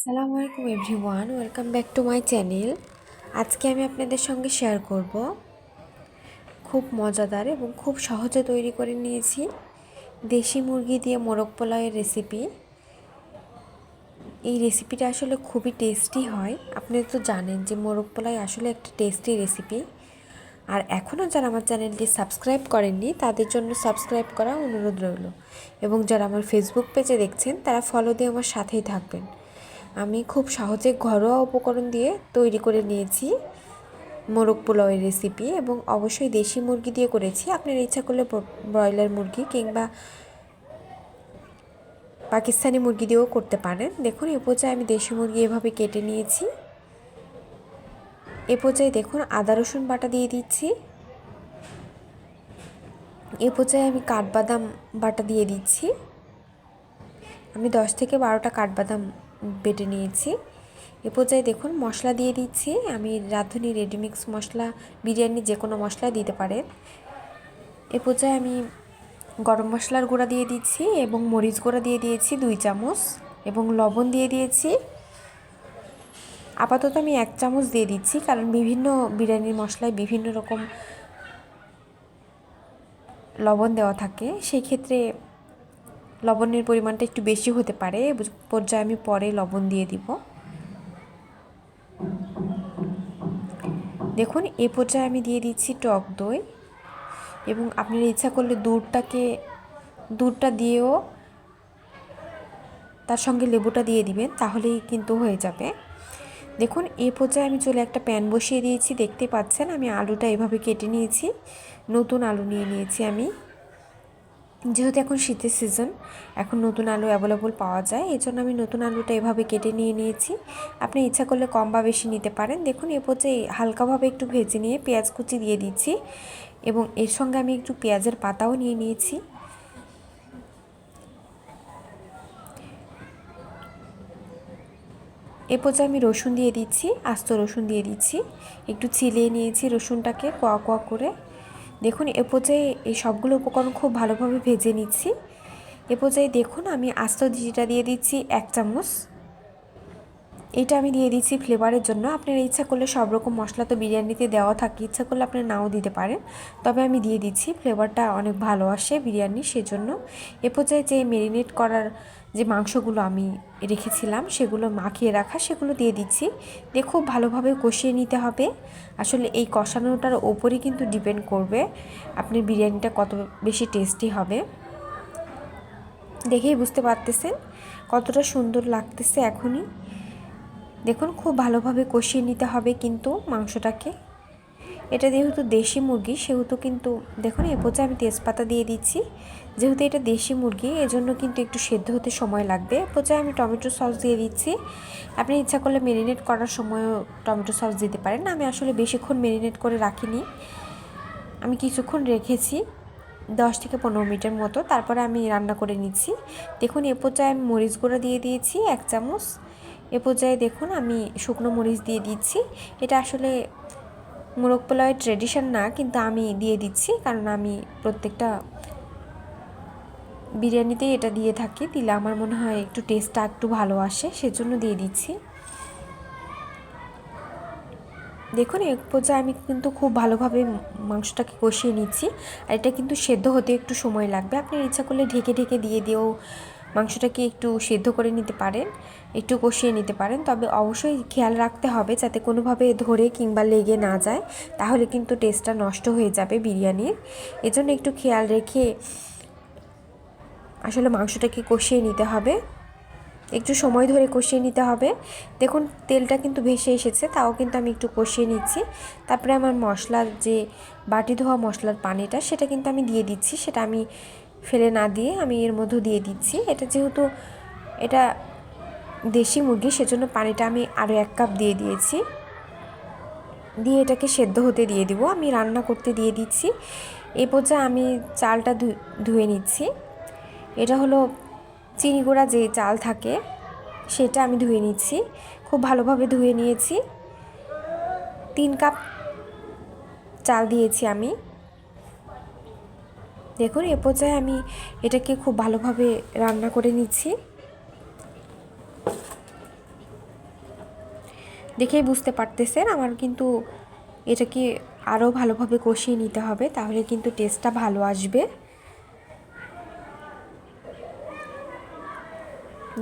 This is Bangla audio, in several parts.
আসসালামু আলাইকুম everyone, welcome back to my channel. আজকে আমি আপনাদের সঙ্গে শেয়ার করব খুব মজাদার এবং খুব সহজে তৈরি করে নিয়েছি দেশি মুরগি দিয়ে মোরগ পোলাওয়ের রেসিপি। এই রেসিপিটা আসলে খুবই টেস্টি হয়। আপনারা তো জানেন যে মোরগ পোলাও আসলে একটা টেস্টি রেসিপি। আর এখনও যারা আমার চ্যানেলটি সাবস্ক্রাইব করেননি তাদের জন্য সাবস্ক্রাইব করা অনুরোধ রইল, এবং যারা আমার ফেসবুক পেজে দেখছেন তারা ফলো দিয়ে আমার সাথেই থাকবেন। আমি খুব সহজে ঘরোয়া উপকরণ দিয়ে তৈরি করে নিয়েছি মোরগ পোলাওয়ের রেসিপি, এবং অবশ্যই দেশি মুরগি দিয়ে করেছি। আপনারা ইচ্ছা করলে ব্রয়লার মুরগি কিংবা পাকিস্তানি মুরগি দিয়েও করতে পারেন। দেখুন, এ পর্যায়ে আমি দেশি মুরগি এভাবে কেটে নিয়েছি। এ পর্যায়ে দেখুন আদা রসুন বাটা দিয়ে দিচ্ছি। এ পর্যায়ে আমি কাঠবাদাম বাটা দিয়ে দিচ্ছি। আমি 10 থেকে 12টা কাঠবাদাম বেটে নিয়েছি। এ পর্যায়ে দেখুন মশলা দিয়ে দিচ্ছি। আমি রাঁধুনি রেডিমিক্স মশলা, বিরিয়ানি যে কোনো মশলা দিতে পারেন। এ পর্যায়ে আমি গরম মশলার গুঁড়া দিয়ে দিচ্ছি এবং মরিচ গুঁড়া দিয়ে দিয়েছি 2 চামচ, এবং লবণ দিয়ে দিয়েছি। আপাতত আমি 1 চামচ দিয়ে দিচ্ছি, কারণ বিভিন্ন বিরিয়ানির মশলায় বিভিন্ন রকম লবণ দেওয়া থাকে, সেই ক্ষেত্রে লবণের পরিমাণটা একটু বেশি হতে পারে। এ পর্যায়ে আমি পরে লবণ দিয়ে দিব। দেখুন, এ পর্যায়ে আমি দিয়ে দিচ্ছি টক দই, এবং আপনার ইচ্ছা করলে দুধটা দিয়েও তার সঙ্গে লেবুটা দিয়ে দিবেন, তাহলেই কিন্তু হয়ে যাবে। দেখুন, এই পর্যায়ে আমি চলে একটা প্যান বসিয়ে দিয়েছি। দেখতে পাচ্ছেন আমি আলুটা এভাবে কেটে নিয়েছি। নতুন আলু নিয়ে নিয়েছি আমি, যেহেতু এখন শীতের সিজন, এখন নতুন আলু অ্যাভেলেবল পাওয়া যায়, এই জন্য আমি নতুন আলুটা এভাবে কেটে নিয়েছি। আপনি ইচ্ছা করলে কম বা বেশি নিতে পারেন। দেখুন, এ পর্যায়ে হালকাভাবে একটু ভেজে নিয়ে পেঁয়াজ কুচি দিয়ে দিচ্ছি, এবং এর সঙ্গে আমি একটু পেঁয়াজের পাতাও নিয়ে নিয়েছি। এ পর্যায়ে আমি রসুন দিয়ে দিচ্ছি, আস্ত রসুন দিয়ে দিচ্ছি। একটু চিলিয়ে নিয়েছি রসুনটাকে কোয়া কোয়া করে। দেখুন, এ পর্যায়ে এই সবগুলো উপকরণ খুব ভালোভাবে ভেজে নিচ্ছি। এ পর্যায়ে দেখুন আমি আস্ত জিরা দিয়ে দিচ্ছি 1 চামচ। এটা আমি দিয়ে দিচ্ছি ফ্লেভারের জন্য। আপনারা ইচ্ছা করলে সব রকম মশলা তো বিরিয়ানিতে দেওয়া থাকে, ইচ্ছা করলে আপনারা নাও দিতে পারেন, তবে আমি দিয়ে দিচ্ছি, ফ্লেভারটা অনেক ভালো আসে বিরিয়ানি, সেজন্য। এ পর্যায়ে যে ম্যারিনেট করার যে মাংসগুলো আমি রেখেছিলাম, সেগুলো মাখিয়ে রাখা, সেগুলো দিয়ে দিচ্ছি। দিয়ে খুব ভালোভাবে কষিয়ে নিতে হবে। আসলে এই কষানোটার ওপরই কিন্তু ডিপেন্ড করবে আপনার বিরিয়ানিটা কত বেশি টেস্টি হবে। দেখেই বুঝতে পারতেছেন কতটা সুন্দর লাগতেছে এখনই। দেখুন, খুব ভালোভাবে কষিয়ে নিতে হবে কিন্তু মাংসটাকে। এটা যেহেতু দেশি মুরগি, সেহেতু কিন্তু দেখুন এ পর্যায়ে আমি তেজপাতা দিয়ে দিচ্ছি। যেহেতু এটা দেশি মুরগি, এজন্য কিন্তু একটু সেদ্ধ হতে সময় লাগবে। এ পর্যায়ে আমি টমেটো সস দিয়ে দিচ্ছি। আপনি ইচ্ছা করলে ম্যারিনেট করার সময়ও টমেটো সস দিতে পারেন। আমি আসলে বেশিক্ষণ ম্যারিনেট করে রাখিনি, আমি কিছুক্ষণ রেখেছি, 10 থেকে 15 মিনিটের মতো, তারপরে আমি রান্না করে নিচ্ছি। দেখুন, এ পর্যায়ে আমি মরিচ গুঁড়া দিয়ে দিয়েছি 1 চামচ। এ পর্যায়ে দেখুন আমি শুকনো মরিচ দিয়ে দিচ্ছি। এটা আসলে মোরগ পোলাওয়ের ট্রেডিশন না, কিন্তু আমি দিয়ে দিচ্ছি, কারণ আমি প্রত্যেকটা বিরিয়ানিতেই এটা দিয়ে থাকি। দিলে আমার মনে হয় একটু টেস্টটা একটু ভালো আসে, সেজন্য দিয়ে দিচ্ছি। দেখুন, এক পর্যায়ে আমি কিন্তু খুব ভালোভাবে মাংসটাকে কষিয়ে নিচ্ছি। আর এটা কিন্তু সেদ্ধ হতে একটু সময় লাগবে। আপনি ইচ্ছা করলে ঢেকে ঢেকে দিয়ে দিয়েও মাংসটাকে একটু সেদ্ধ করে নিতে পারেন, একটু কষিয়ে নিতে পারেন। তবে অবশ্যই খেয়াল রাখতে হবে যাতে কোনোভাবে ধরে কিংবা লেগে না যায়, তাহলে কিন্তু টেস্টটা নষ্ট হয়ে যাবে বিরিয়ানির। এজন্য একটু খেয়াল রেখে আসলে মাংসটাকে কষিয়ে নিতে হবে, একটু সময় ধরে কষিয়ে নিতে হবে। দেখুন, তেলটা কিন্তু ভেসে এসেছে, তাও কিন্তু আমি একটু কষিয়ে নিচ্ছি। তারপরে আমার মশলার যে বাটি ধোয়া মশলার পানিটা, সেটা কিন্তু আমি দিয়ে দিচ্ছি। সেটা আমি ফেলে না দিয়ে আমি এর মধ্যে দিয়ে দিচ্ছি। এটা যেহেতু এটা দেশি মুরগি, সেজন্য পানিটা আমি আরও 1 কাপ দিয়ে দিয়েছি। দিয়ে এটাকে সেদ্ধ হতে দিয়ে দিব, আমি রান্না করতে দিয়ে দিচ্ছি। এই পর্যায়ে আমি চালটা ধুয়ে নিচ্ছি। এটা হলো চিনি গুঁড়া যে চাল থাকে, সেটা আমি ধুয়ে নিচ্ছি। খুব ভালোভাবে ধুয়ে নিয়েছি। 3 কাপ চাল দিয়েছি আমি। দেখুন, এ পর্যায়ে আমি এটাকে খুব ভালোভাবে রান্না করে নিচ্ছি। দেখেই বুঝতে পারতেছেন আমার কিন্তু এটাকে আরও ভালোভাবে কষিয়ে নিতে হবে, তাহলে কিন্তু টেস্টটা ভালো আসবে।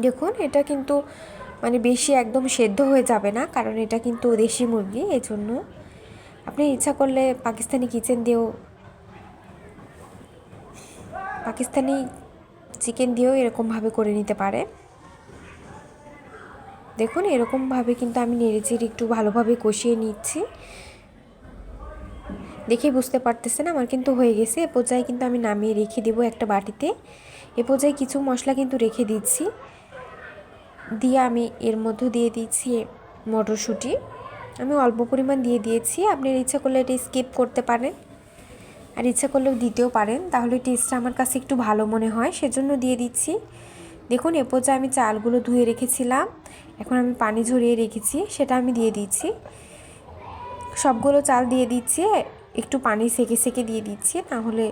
দেখুন এটা কিন্তু মানে বেশি একদম সেদ্ধ হয়ে যাবে না, কারণ এটা কিন্তু দেশি মুরগি, এই জন্য আপনি ইচ্ছা করলে পাকিস্তানি চিকেন দিয়েও এরকমভাবে করে নিতে পারে। দেখুন এরকমভাবে কিন্তু আমি নেড়েচেড়ে একটু ভালোভাবে কষিয়ে নিচ্ছি। দেখেই বুঝতে পারতেছেন আমার কিন্তু হয়ে গেছে। এ পর্যায়ে কিন্তু আমি নামিয়ে রেখে দেবো একটা বাটিতে। এ পর্যায়ে কিছু মশলা কিন্তু রেখে দিচ্ছি, দিয়ে আমি এর মধ্যে দিয়ে দিচ্ছি মটরশুঁটি। আমি অল্প পরিমাণ দিয়ে দিয়েছি, আপনার ইচ্ছা করলে এটা স্কিপ করতে পারেন, আর ইচ্ছা করলেও দিতেও পারেন, তাহলে টেস্টটা আমার কাছে একটু ভালো মনে হয়, সেজন্য দিয়ে দিচ্ছি। দেখুন এ পর্যায়ে আমি চালগুলো ধুয়ে রেখেছিলাম, এখন আমি পানি ঝরিয়ে রেখেছি, সেটা আমি দিয়ে দিচ্ছি। সবগুলো চাল দিয়ে দিচ্ছি, একটু পানি সেকে সেকে দিয়ে দিচ্ছি, নাহলে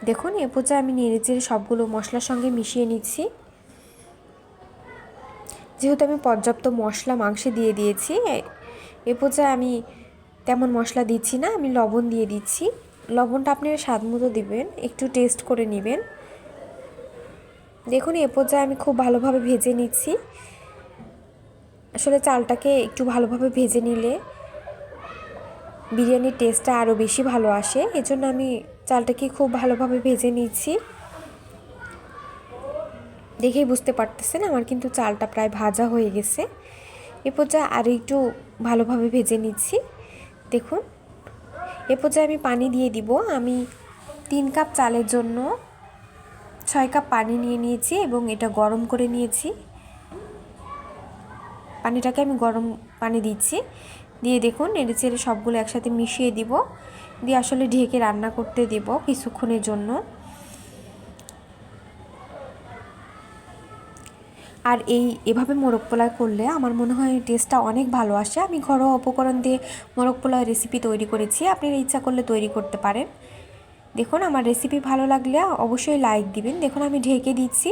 দেখুন এ পর্যায়ে আমি নেড়েচেড়ে সবগুলো মশলার সঙ্গে মিশিয়ে নিচ্ছি। যেহেতু আমি পর্যাপ্ত মশলা মাংসে দিয়ে দিয়েছি, এ পর্যায়ে আমি তেমন মশলা দিচ্ছি না, আমি লবণ দিয়ে দিচ্ছি। লবণটা আপনারা স্বাদ মতো দিবেন, একটু টেস্ট করে নেবেন। দেখুন এ পর্যায়ে আমি খুব ভালোভাবে ভেজে নিচ্ছি। আসলে চালটাকে একটু ভালোভাবে ভেজে নিলে বিরিয়ানির টেস্টটা আরও বেশি ভালো আসে, এজন্য আমি চালটাকে খুব ভালোভাবে ভেজে নিচ্ছি। দেখেই বুঝতে পারতেছেন আমার কিন্তু চালটা প্রায় ভাজা হয়ে গেছে। এ পর্যায়ে আরও একটু ভালোভাবে ভেজে নিচ্ছি। দেখুন এ পর্যায়ে আমি পানি দিয়ে দিব। আমি 3 কাপ চালের জন্য 6 কাপ পানি নিয়ে নিয়েছি এবং এটা গরম করে নিয়েছি। পানিটাকে আমি গরম পানি দিচ্ছি, দিয়ে দেখুন নেড়েচেড়ে সবগুলো একসাথে মিশিয়ে দিব, দিয়ে আসলে ঢেকে রান্না করতে দেব কিছুক্ষণের জন্য। আর এভাবে মোরগ পোলাও করলে আমার মনে হয় টেস্টটা অনেক ভালো আসে। আমি ঘরোয়া উপকরণ দিয়ে মোরগ পোলাও রেসিপি তৈরি করেছি, আপনারা ইচ্ছা করলে তৈরি করতে পারেন। দেখুন আমার রেসিপি ভালো লাগলে অবশ্যই লাইক দিবেন। দেখুন আমি ঢেকে দিচ্ছি।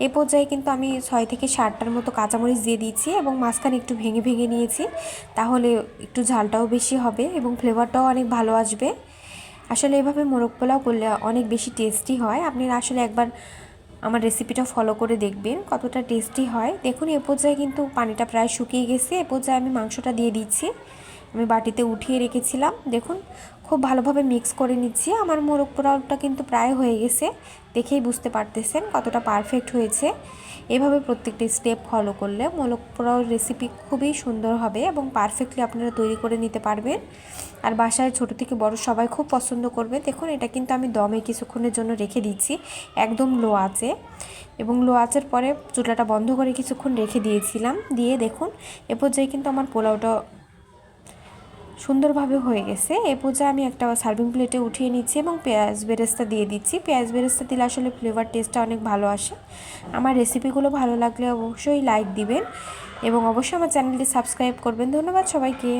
এ পর্যায়ে কিন্তু আমি 6 থেকে 7টার মতো কাঁচামরিচ দিয়ে দিচ্ছি এবং মাঝখানে একটু ভেঙে ভেঙে নিয়েছি, তাহলে একটু ঝালটাও বেশি হবে এবং ফ্লেভারটাও অনেক ভালো আসবে। আসলে এভাবে মোরগ পোলাও করলে অনেক বেশি টেস্টি হয়। আপনারা আসলে একবার আমার রেসিপিটা ফলো করে দেখবেন কতটা টেস্টি হয়। দেখুন এ পর্যায়ে কিন্তু পানিটা প্রায় শুকিয়ে গেছে। এ পর্যায়ে আমি মাংসটা দিয়ে দিচ্ছি, আমি বাটিতে উঠিয়ে রেখেছিলাম। দেখুন খুব ভালোভাবে মিক্স করে নিচ্ছি। আমার মোরগ পোলাওটা কিন্তু প্রায় হয়ে গেছে, দেখেই বুঝতে পারতেছেন কতটা পারফেক্ট হয়েছে। এভাবে প্রত্যেকটা স্টেপ ফলো করলে মোরগ পোলাওর রেসিপি খুবই সুন্দর হবে এবং পারফেক্টলি আপনারা তৈরি করে নিতে পারবেন। আর বাসায় ছোট থেকে বড় সবাই খুব পছন্দ করবে। দেখুন এটা কিন্তু আমি দমে কিছুক্ষণের জন্য রেখে দিচ্ছি একদম লো আঁচে, এবং লো আঁচের পরে চুলাটা বন্ধ করে কিছুক্ষণ রেখে দিয়েছিলাম। দিয়ে দেখুন এ পর্যায়ে কিন্তু আমার পোলাওটা সুন্দরভাবে হয়ে গেছে। এ পর্যায়ে আমি একটা সার্ভিং প্লেটে উঠিয়ে নিচ্ছি এবং পেঁয়াজ বেরেস্তা দিয়ে দিচ্ছি। পেঁয়াজ বেরেস্তা দিলে আসলে ফ্লেভার টেস্টটা অনেক ভালো আসে। আমার রেসিপিগুলো ভালো লাগলে অবশ্যই লাইক দিবেন এবং অবশ্যই আমার চ্যানেলটি সাবস্ক্রাইব করবেন। ধন্যবাদ সবাইকে।